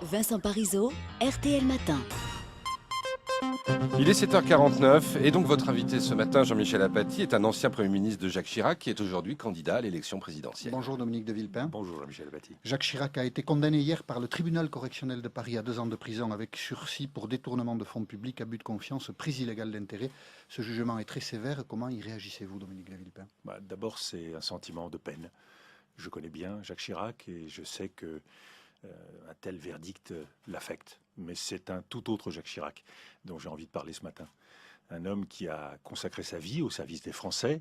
Vincent Parisot, RTL Matin. Il est 7h49 et donc votre invité ce matin, Jean-Michel Apathy, est un ancien Premier ministre de Jacques Chirac qui est aujourd'hui candidat à l'élection présidentielle. Bonjour Dominique de Villepin. Bonjour Jean-Michel Apathy. Jacques Chirac a été condamné hier par le tribunal correctionnel de Paris à 2 ans de prison avec sursis pour détournement de fonds publics, abus de confiance, prise illégale d'intérêt. Ce jugement est très sévère. Comment y réagissez-vous, Dominique de Villepin? D'abord, c'est un sentiment de peine. Je connais bien Jacques Chirac et je sais que un tel verdict l'affecte. Mais c'est un tout autre Jacques Chirac dont j'ai envie de parler ce matin. Un homme qui a consacré sa vie au service des Français,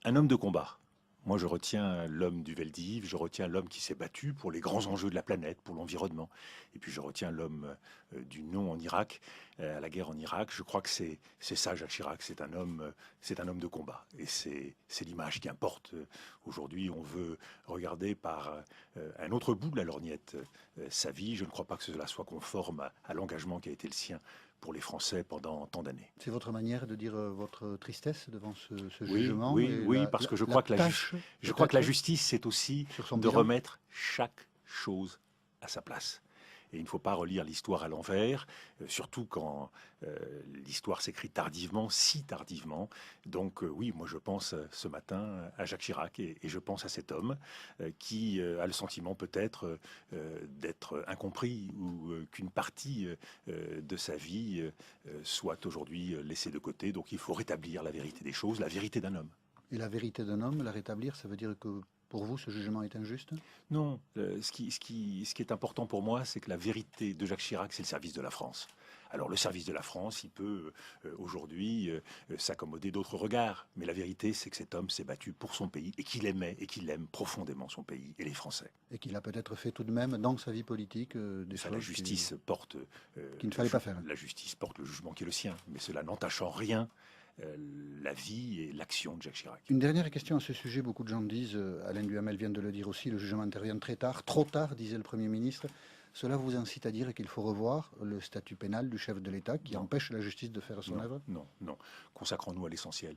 un homme de combat. Moi, je retiens l'homme du Veldiv, je retiens l'homme qui s'est battu pour les grands enjeux de la planète, pour l'environnement. Et puis, je retiens l'homme du non en Irak, à la guerre en Irak. Je crois que c'est ça, Jacques Chirac. C'est un homme de combat. Et c'est l'image qui importe. Aujourd'hui, on veut regarder par un autre bout de la lorgnette sa vie. Je ne crois pas que cela soit conforme à l'engagement qui a été le sien pour les Français pendant tant d'années. C'est votre manière de dire votre tristesse devant ce jugement? Oui, parce que je crois que la justice, c'est aussi de remettre chaque chose à sa place. Et il ne faut pas relire l'histoire à l'envers, surtout quand l'histoire s'écrit tardivement, si tardivement. Donc oui, moi je pense ce matin à Jacques Chirac et je pense à cet homme qui a le sentiment peut-être d'être incompris ou qu'une partie de sa vie soit aujourd'hui laissée de côté. Donc il faut rétablir la vérité des choses, la vérité d'un homme. Et la vérité d'un homme, la rétablir, ça veut dire que pour vous, ce jugement est injuste? Non, ce qui est important pour moi, c'est que la vérité de Jacques Chirac, c'est le service de la France. Alors le service de la France, il peut aujourd'hui s'accommoder d'autres regards, mais la vérité, c'est que cet homme s'est battu pour son pays et qu'il aimait et qu'il aime profondément son pays et les Français. Et qu'il a peut-être fait tout de même dans sa vie politique des choses la justice porte qu'il ne fallait pas faire. La justice porte le jugement qui est le sien, mais cela n'entache en rien la vie et l'action de Jacques Chirac. Une dernière question à ce sujet. Beaucoup de gens disent, Alain Duhamel vient de le dire aussi, le jugement intervient très tard, trop tard, disait le Premier ministre. Cela vous incite à dire qu'il faut revoir le statut pénal du chef de l'État qui empêche la justice de faire son œuvre? Non. Consacrons-nous à l'essentiel.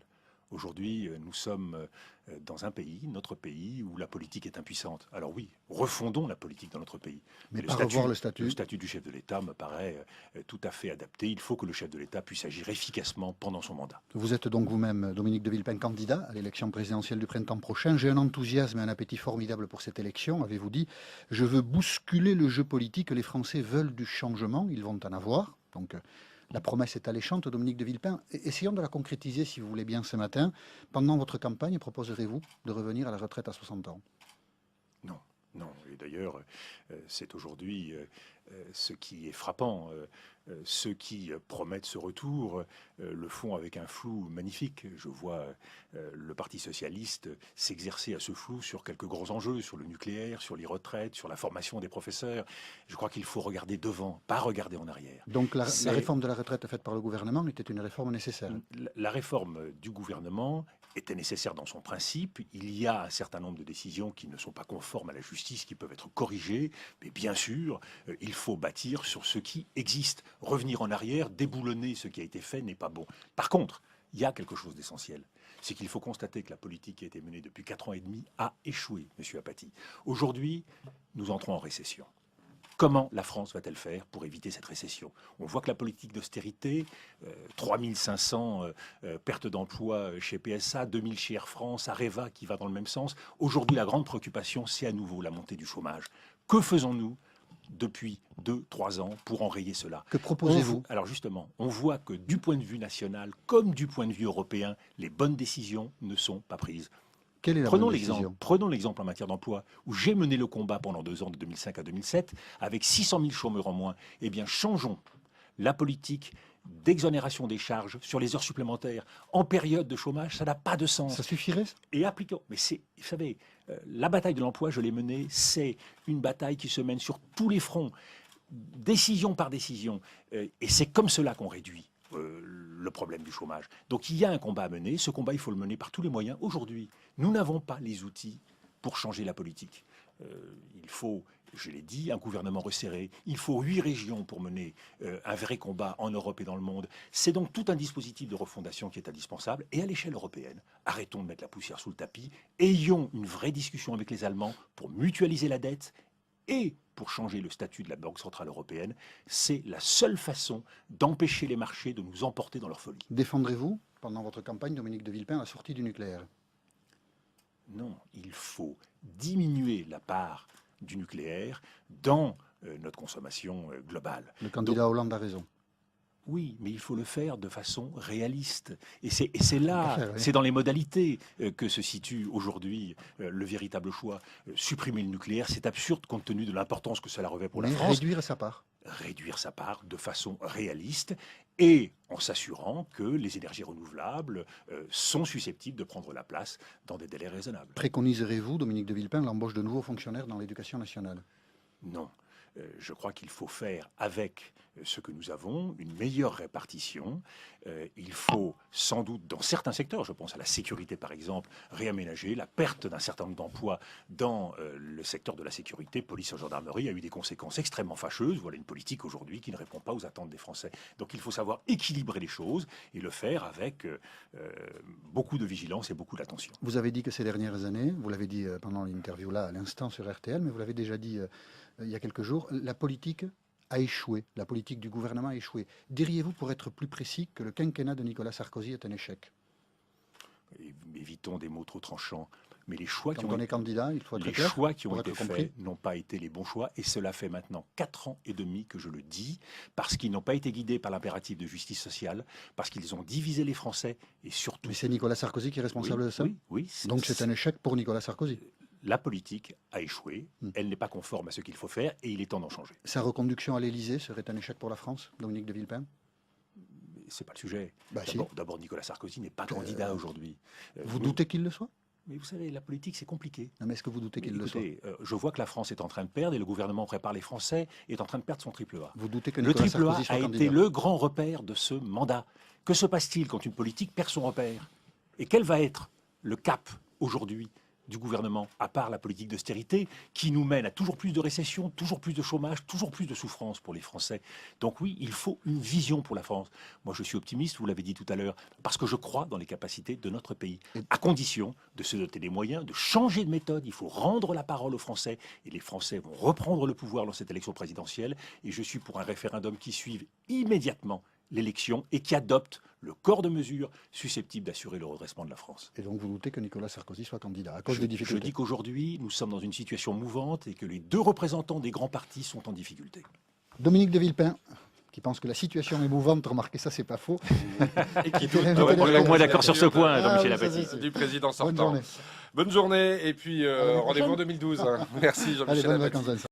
Aujourd'hui, nous sommes dans un pays, notre pays, où la politique est impuissante. Alors oui, refondons la politique dans notre pays. Mais pas revoir le statut. Le statut du chef de l'État me paraît tout à fait adapté. Il faut que le chef de l'État puisse agir efficacement pendant son mandat. Vous êtes donc vous-même, Dominique de Villepin, candidat à l'élection présidentielle du printemps prochain. J'ai un enthousiasme et un appétit formidable pour cette élection, avez-vous dit. Je veux bousculer le jeu politique. Les Français veulent du changement. Ils vont en avoir. Donc la promesse est alléchante, Dominique de Villepin. Essayons de la concrétiser, si vous voulez bien, ce matin. Pendant votre campagne, proposerez-vous de revenir à la retraite à 60 ans? Non. Et d'ailleurs, c'est aujourd'hui ce qui est frappant. Ceux qui promettent ce retour le font avec un flou magnifique. Je vois le Parti socialiste s'exercer à ce flou sur quelques grands enjeux, sur le nucléaire, sur les retraites, sur la formation des professeurs. Je crois qu'il faut regarder devant, pas regarder en arrière. Donc la réforme de la retraite faite par le gouvernement était une réforme nécessaire? La réforme du gouvernement était nécessaire dans son principe. Il y a un certain nombre de décisions qui ne sont pas conformes à la justice, qui peuvent être corrigées. Mais bien sûr, il faut bâtir sur ce qui existe. Revenir en arrière, déboulonner ce qui a été fait n'est pas bon. Par contre, il y a quelque chose d'essentiel. C'est qu'il faut constater que la politique qui a été menée depuis 4 ans et demi a échoué, Monsieur Apathy. Aujourd'hui, nous entrons en récession. Comment la France va-t-elle faire pour éviter cette récession? On voit que la politique d'austérité, 3500 pertes d'emplois chez PSA, 2000 chez Air France, Areva qui va dans le même sens. Aujourd'hui, la grande préoccupation, c'est à nouveau la montée du chômage. Que faisons-nous depuis 2-3 ans pour enrayer cela? Que proposez-vous? Alors justement, on voit que du point de vue national comme du point de vue européen, les bonnes décisions ne sont pas prises. Quelle est la bonne décision? Prenons l'exemple en matière d'emploi, où j'ai mené le combat pendant 2 ans, de 2005 à 2007, avec 600 000 chômeurs en moins. Eh bien, changeons la politique d'exonération des charges sur les heures supplémentaires en période de chômage. Ça n'a pas de sens. Ça suffirait? Et appliquons. Mais vous savez, la bataille de l'emploi, je l'ai menée, c'est une bataille qui se mène sur tous les fronts, décision par décision. Et c'est comme cela qu'on réduit le problème du chômage. Donc il y a un combat à mener. Ce combat, il faut le mener par tous les moyens. Aujourd'hui, nous n'avons pas les outils pour changer la politique. Il faut, je l'ai dit, un gouvernement resserré. Il faut 8 régions pour mener un vrai combat en Europe et dans le monde. C'est donc tout un dispositif de refondation qui est indispensable. Et à l'échelle européenne, arrêtons de mettre la poussière sous le tapis. Ayons une vraie discussion avec les Allemands pour mutualiser la dette et pour changer le statut de la Banque Centrale Européenne. C'est la seule façon d'empêcher les marchés de nous emporter dans leur folie. Défendrez-vous, pendant votre campagne, Dominique de Villepin, la sortie du nucléaire? Non, il faut diminuer la part du nucléaire dans notre consommation globale. Le candidat Hollande a raison. Oui, mais il faut le faire de façon réaliste. Et c'est là, Tout à fait, oui. c'est dans les modalités que se situe aujourd'hui le véritable choix. Supprimer le nucléaire, c'est absurde compte tenu de l'importance que cela revêt pour la Mais France. réduire sa part. Réduire sa part de façon réaliste et en s'assurant que les énergies renouvelables sont susceptibles de prendre la place dans des délais raisonnables. Préconiserez-vous, Dominique de Villepin, l'embauche de nouveaux fonctionnaires dans l'éducation nationale? Non. Je crois qu'il faut faire avec ce que nous avons une meilleure répartition. Il faut sans doute, dans certains secteurs, je pense à la sécurité par exemple, réaménager. La perte d'un certain nombre d'emplois dans le secteur de la sécurité, police et gendarmerie, a eu des conséquences extrêmement fâcheuses. Voilà une politique aujourd'hui qui ne répond pas aux attentes des Français. Donc il faut savoir équilibrer les choses et le faire avec beaucoup de vigilance et beaucoup d'attention. Vous avez dit que ces dernières années, vous l'avez dit pendant l'interview là à l'instant sur RTL, mais vous l'avez déjà dit il y a quelques jours, la politique a échoué, la politique du gouvernement a échoué. Diriez-vous, pour être plus précis, que le quinquennat de Nicolas Sarkozy est un échec? Évitons des mots trop tranchants. Mais les choix Quand on est candidat, il faut être les clair, choix qui ont pour été être compris. faits n'ont pas été les bons choix, et cela fait maintenant 4 ans et demi que je le dis, parce qu'ils n'ont pas été guidés par l'impératif de justice sociale, parce qu'ils ont divisé les Français, et surtout... Mais c'est Nicolas Sarkozy qui est responsable Oui, de ça? oui, oui, Donc c'est un échec pour Nicolas Sarkozy. La politique a échoué, elle n'est pas conforme à ce qu'il faut faire, et il est temps d'en changer. Sa reconduction à l'Élysée serait un échec pour la France, Dominique de Villepin? C'est pas le sujet. Bah, si. D'abord, Nicolas Sarkozy n'est pas candidat aujourd'hui. Vous doutez qu'il le soit? Mais vous savez, la politique, c'est compliqué. Non, mais est-ce que vous doutez qu'il le soit? Écoutez, je vois que la France est en train de perdre et le gouvernement prépare les Français est en train de perdre son triple A. Vous doutez que Le Nicolas triple A Sarkozy soit a candidat? été le grand repère de ce mandat. Que se passe-t-il quand une politique perd son repère? Et quel va être le cap aujourd'hui du gouvernement, à part la politique d'austérité, qui nous mène à toujours plus de récession, toujours plus de chômage, toujours plus de souffrance pour les Français. Donc oui, il faut une vision pour la France. Moi, je suis optimiste, vous l'avez dit tout à l'heure, parce que je crois dans les capacités de notre pays, à condition de se doter des moyens, de changer de méthode. Il faut rendre la parole aux Français, et les Français vont reprendre le pouvoir dans cette élection présidentielle, et je suis pour un référendum qui suive immédiatement l'élection et qui adopte le corps de mesures susceptible d'assurer le redressement de la France. Et donc vous doutez que Nicolas Sarkozy soit candidat à cause des Je difficultés? dis qu'aujourd'hui, nous sommes dans une situation mouvante et que les deux représentants des grands partis sont en difficulté. Dominique de Villepin, qui pense que la situation est mouvante, remarquez ça, c'est pas faux. Et qui Était doute l'invité de de la On est au moins candidature d'accord sur ce point, Ah, Jean-Michel oui, ça, Apathy. c'est- du président Bonne sortant. journée. Bonne journée et puis À l'année rendez-vous en prochaine. 2012. Merci Allez, Jean-Michel bonnes Apathy. vacances, Vincent.